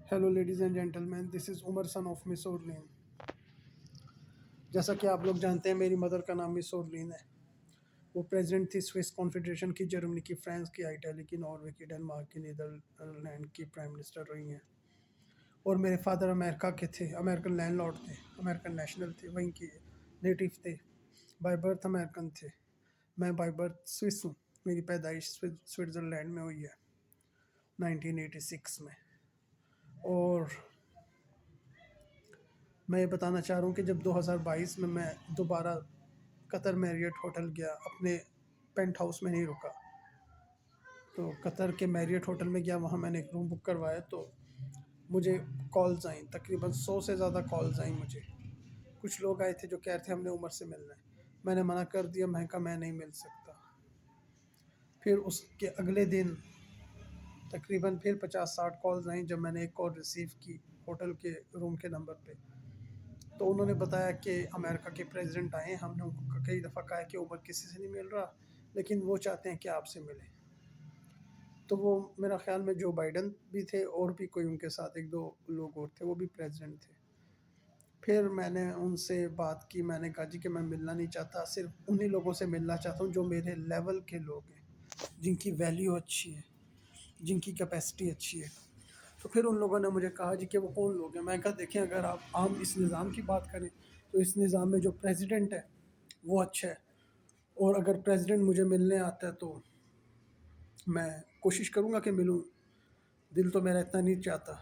Hello ladies and gentleman, this is Umar son of miss Orleen. जैसा कि आप लोग जानते हैं, मेरी मदर का नाम मिस ओरलीन है। वो प्रेसिडेंट थी स्विस कॉन्फेडरेशन की, जर्मनी की, फ्रांस की, इटाली की, नॉर्वे की, डेनमार्क की, नीदरलैंड की प्राइम मिनिस्टर रही हैं। और मेरे फादर अमेरिका के थे, अमेरिकन लैंडलॉर्ड थे, अमेरिकन नेशनल थे, वहीं के नेटिव थे, बाय बर्थ अमेरिकन थे। मैं बाय बर्थ स्विस हूँ। मेरी पैदाइश स्विट्ज़रलैंड में हुई है 1986 में। और मैं ये बताना चाह रहा हूँ कि जब 2022 में मैं दोबारा कतर मैरियट होटल गया, अपने पेंट हाउस में नहीं रुका, तो कतर के मैरियट होटल में गया। वहाँ मैंने एक रूम बुक करवाया तो मुझे कॉल्स आई, तकरीबन 100 से ज़्यादा कॉल्स आई मुझे। कुछ लोग आए थे जो कह रहे थे हमने उमर से मिलना है। मैंने मना कर दिया, मैं कहा मैं नहीं मिल सकता। फिर उसके अगले दिन तकरीबन फिर 50-60 कॉल्स आई। जब मैंने एक कॉल रिसीव की होटल के रूम के नंबर पे, तो उन्होंने बताया कि अमेरिका के प्रेसिडेंट आए हैं, हमने उनको कई दफ़ा कहा कि उमर किसी से नहीं मिल रहा, लेकिन वो चाहते हैं कि आपसे मिलें। तो वो मेरा ख़्याल में जो बाइडन भी थे और भी कोई उनके साथ एक दो लोग और थे, वो भी प्रेसिडेंट थे। फिर मैंने उनसे बात की, मैंने कहा जी कि मैं मिलना नहीं चाहता, सिर्फ उन्हीं लोगों से मिलना चाहता हूँ जो मेरे लेवल के लोग हैं, जिनकी वैल्यू अच्छी है, जिनकी कैपेसिटी अच्छी है। तो फिर उन लोगों ने मुझे कहा जी कि वो कौन लोग हैं। मैं कहा देखें, अगर आप आम इस निज़ाम की बात करें तो इस निज़ाम में जो प्रेसिडेंट है वो अच्छा है, और अगर प्रेसिडेंट मुझे मिलने आता है तो मैं कोशिश करूँगा कि मिलूँ, दिल तो मेरा इतना नहीं चाहता।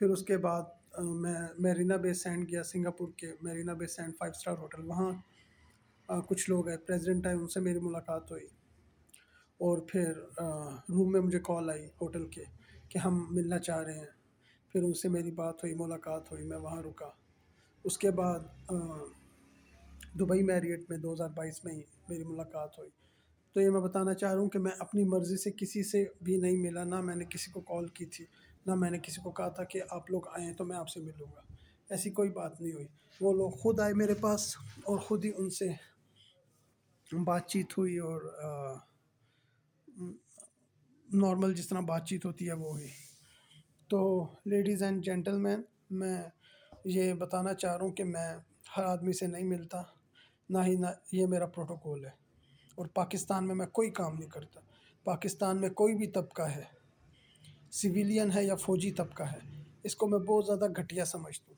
फिर उसके बाद मैं मेरीना बे सैंड गया, सिंगापुर के मेरीना बे सैंड 5 स्टार होटल। वहाँ कुछ लोग आए, प्रेसिडेंट आए, उनसे मेरी मुलाकात हुई। और फिर रूम में मुझे कॉल आई होटल के कि हम मिलना चाह रहे हैं। फिर उनसे मेरी बात हुई, मुलाकात हुई, मैं वहाँ रुका। उसके बाद दुबई मैरियट में 2022 में ही मेरी मुलाकात हुई। तो ये मैं बताना चाह रहा हूँ कि मैं अपनी मर्ज़ी से किसी से भी नहीं मिला, ना मैंने किसी को कॉल की थी, ना मैंने किसी को कहा था कि आप लोग आएँ तो मैं आपसे मिलूँगा। ऐसी कोई बात नहीं हुई। वो लोग खुद आए मेरे पास और ख़ुद ही उनसे बातचीत हुई, और नॉर्मल जिस तरह बातचीत होती है वो हुई। तो लेडीज़ एंड जेंटलमैन, मैं ये बताना चाह रहा हूँ कि मैं हर आदमी से नहीं मिलता, ना ये मेरा प्रोटोकॉल है। और पाकिस्तान में मैं कोई काम नहीं करता। पाकिस्तान में कोई भी तबका है, सिविलियन है या फ़ौजी तबका है, इसको मैं बहुत ज़्यादा घटिया समझता हूँ।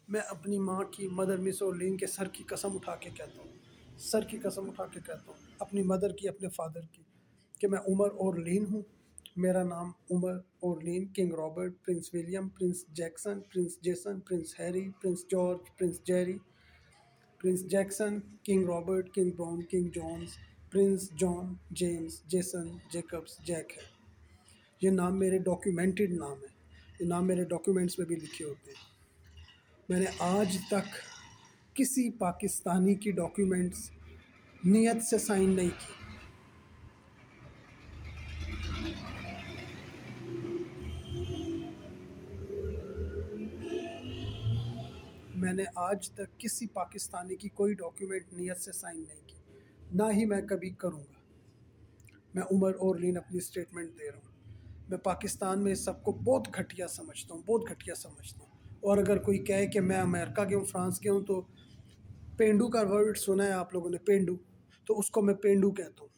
मैं अपनी माँ की, मदर मिस ओरलीन के सर की कसम उठा के कहता हूँ, सर की कसम उठा के कहता हूँ, अपनी मदर की, अपने फादर की, कि मैं उमर ओरलीन हूँ। मेरा नाम Umar Orleen, king Robert, prince William, prince Jackson, prince Jason, prince Harry, prince George, prince Jerry, prince Jackson, king Robert, king Brown, king Jones, prince John, James, Jason, Jacobs, Jack है। ये नाम मेरे डॉक्यूमेंटेड नाम है, ये नाम मेरे डॉक्यूमेंट्स में भी लिखे होते हैं। मैंने आज तक किसी पाकिस्तानी की डॉक्यूमेंट्स नियत से साइन नहीं की। मैंने आज तक किसी पाकिस्तानी की कोई डॉक्यूमेंट नियत से साइन नहीं की, ना ही मैं कभी करूँगा। मैं उमर ओरलीन अपनी स्टेटमेंट दे रहा हूँ। मैं पाकिस्तान में इस सबको बहुत घटिया समझता हूँ, बहुत घटिया समझता हूँ। और अगर कोई कहे कि मैं अमेरिका के हूँ, फ्रांस के हूँ, तो पेंडू का वर्ड सुना है आप लोगों ने, पेंडू, तो उसको मैं पेंडू कहता हूँ।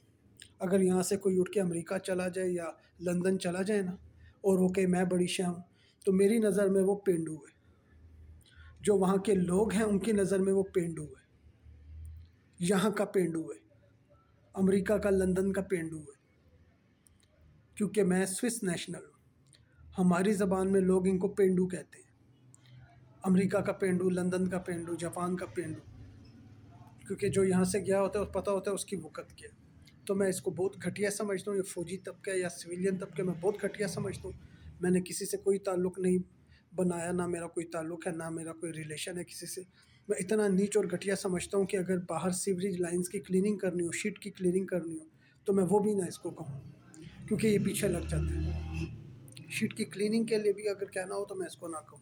अगर यहाँ से कोई उठ के अमेरिका चला जाए या लंदन चला जाए ना, और वो कहे मैं बड़ी शाह हूँ, तो मेरी नज़र में वो पेंडू है। जो वहाँ के लोग हैं उनकी नज़र में वो पेंडू है, यहाँ का पेंडू है, अमेरिका का, लंदन का पेंडू है। क्योंकि मैं स्विस नेशनल हूँ, हमारी ज़बान में लोग इनको पेंडू कहते हैं। अमेरिका का पेंडू, लंदन का पेंडू, जापान का पेंडू, क्योंकि जो यहाँ से गया होता है पता होता है उसकी वक़्त क्या। तो मैं इसको बहुत घटिया समझता हूँ। ये फ़ौजी तबका या सिविलियन तबके मैं बहुत घटिया समझता हूँ। मैंने किसी से कोई ताल्लुक़ नहीं बनाया, ना मेरा कोई ताल्लुक़ है, ना मेरा कोई रिलेशन है किसी से। मैं इतना नीच और घटिया समझता हूँ कि अगर बाहर सीवरेज लाइन्स की क्लीनिंग करनी हो, शिट की क्लीनिंग करनी हो, तो मैं वो भी ना इसको कहूँ, क्योंकि ये पीछे लग जाता है। शिट की क्लीनिंग के लिए भी अगर कहना हो तो मैं इसको ना कहूँ,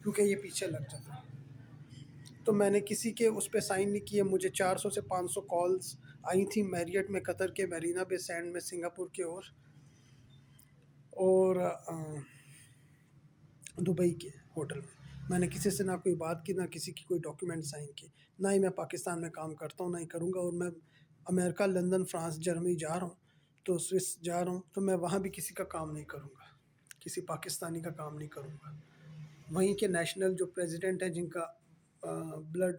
क्योंकि ये पीछे लग जाता है। तो मैंने किसी के उस पे साइन नहीं किए। मुझे 400 से 500 कॉल्स आई थी मैरियट में, कतर के मेरीना बे सैंड में, सिंगापुर के, और دبئی کے ہوٹل میں نے کسی سے نہ کوئی بات کی، نہ کسی کی کوئی ڈاکیومنٹ سائن کی، نہ ہی میں پاکستان میں کام کرتا ہوں، نہ ہی کروں گا. اور میں امریکہ، لندن، فرانس، جرمنی جا رہا ہوں، تو سوئس جا رہا ہوں، تو میں وہاں بھی کسی کا کام نہیں کروں گا، کسی پاکستانی کا کام نہیں کروں گا. وہیں کے نیشنل جو پریزیڈنٹ ہیں، جن کا بلڈ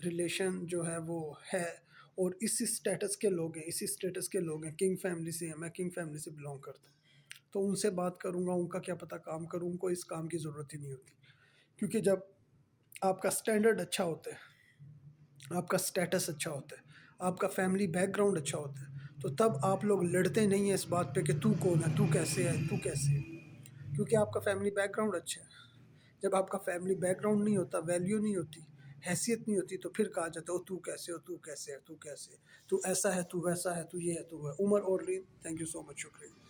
ریلیشن جو ہے وہ ہے، اور اسی اسٹیٹس کے لوگ ہیں، اسی اسٹیٹس کے لوگ ہیں، کنگ فیملی سے ہیں، میں کنگ فیملی سے بلانگ کرتا ہوں، تو ان سے بات کروں گا. ان کا کیا پتہ کام کروں، ان کو اس کام کی ضرورت ہی نہیں ہوتی. کیونکہ جب آپ کا سٹینڈرڈ اچھا ہوتا ہے، آپ کا سٹیٹس اچھا ہوتا ہے، آپ کا فیملی بیک گراؤنڈ اچھا ہوتا ہے، تو تب آپ لوگ لڑتے نہیں ہیں اس بات پہ کہ تو کون ہے، تو کیسے ہے، تو کیسے ہے. کیونکہ آپ کا فیملی بیک گراؤنڈ اچھا ہے. جب آپ کا فیملی بیک گراؤنڈ نہیں ہوتا، ویلیو نہیں ہوتی، حیثیت نہیں ہوتی، تو پھر کہا جاتا ہے تو کیسے ہو، تو کیسے ہے، تو کیسے ہے، تو ایسا ہے، تو ویسا ہے، تو یہ ہے، تو وہ ہے. عمر اور لین، تھینک یو سو مچ، شکریہ.